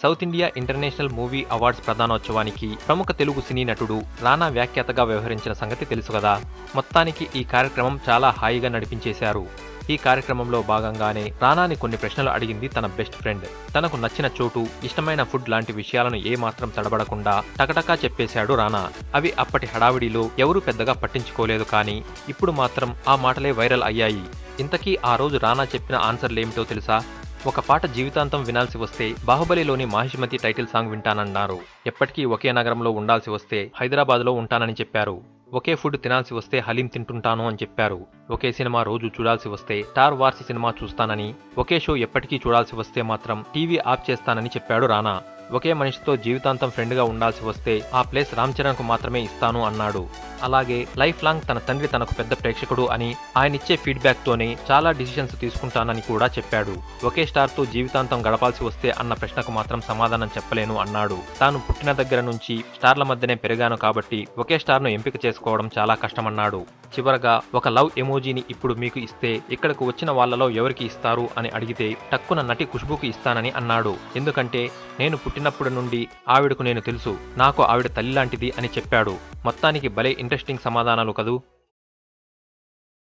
South India International Movie Awards ప్రధానోత్సవానికి ప్రముఖ తెలుగు సినీ నటుడు రానా వ్యాఖ్యాతగా వ్యవహరించిన సంగతి తెలుసు కదా. మొత్తానికి ఈ కార్యక్రమం చాలా హాయిగా నడిపించేశారు. ఈ కార్యక్రమంలో భాగంగానే రానాని కొన్ని ప్రశ్నలు అడిగింది తన బెస్ట్ ఫ్రెండ్. తనకు నచ్చిన చోటు, ఇష్టమైన ఫుడ్ లాంటి విషయాలను ఏమాత్రం తడబడకుండా టకటకా చెప్పేశాడు రానా. అవి అప్పటి హడావిడిలో ఎవరూ పెద్దగా పట్టించుకోలేదు, కానీ ఇప్పుడు మాత్రం ఆ మాటలే వైరల్ అయ్యాయి. ఇంతకీ ఆ రోజు రానా చెప్పిన ఆన్సర్లేమిటో తెలుసా? ఒక పాట జీవితాంతం వినాల్సి వస్తే బాహుబలిలోని మాహిష్మతి టైటిల్ సాంగ్ వింటానన్నారు. ఎప్పటికీ ఒకే నగరంలో ఉండాల్సి వస్తే హైదరాబాద్లో ఉంటానని చెప్పారు. ఒకే ఫుడ్ తినాల్సి వస్తే హలీం తింటుంటాను అని చెప్పారు. ఒకే సినిమా రోజు చూడాల్సి వస్తే స్టార్ వార్స్ సినిమా చూస్తానని, ఒకే షో ఎప్పటికీ చూడాల్సి వస్తే మాత్రం టీవీ ఆఫ్ చేస్తానని చెప్పాడు రానా. ఒకే మనిషితో జీవితాంతం ఫ్రెండ్గా ఉండాల్సి వస్తే ఆ ప్లేస్ రామ్ చరణ్కు మాత్రమే ఇస్తాను అన్నాడు. అలాగే లైఫ్ లాంగ్ తన తండ్రి తనకు పెద్ద ప్రేక్షకుడు అని, ఆయనిచ్చే ఫీడ్బ్యాక్తోనే చాలా డిసిషన్స్ తీసుకుంటానని కూడా చెప్పాడు. ఒకే స్టార్తో జీవితాంతం గడపాల్సి వస్తే అన్న ప్రశ్నకు మాత్రం సమాధానం చెప్పలేను అన్నాడు. తాను పుట్టిన దగ్గర నుంచి స్టార్ల మధ్యనే పెరిగాను కాబట్టి ఒకే స్టార్ను ఎంపిక చేసుకోవడం చాలా కష్టమన్నాడు. చివరగా ఒక లవ్ ఎమోజీని ఇప్పుడు మీకు ఇస్తే ఇక్కడకు వచ్చిన వాళ్లలో ఎవరికి ఇస్తారు అని అడిగితే టక్కున నటి ఖుష్బూకి ఇస్తానని అన్నాడు. ఎందుకంటే నేను పుట్టినప్పటి నుండి ఆవిడకు నేను తెలుసు, నాకు ఆవిడ తల్లి లాంటిది అని చెప్పాడు. మొత్తానికి భలే ఇంట్రెస్టింగ్ సమాధానాలు కదూ.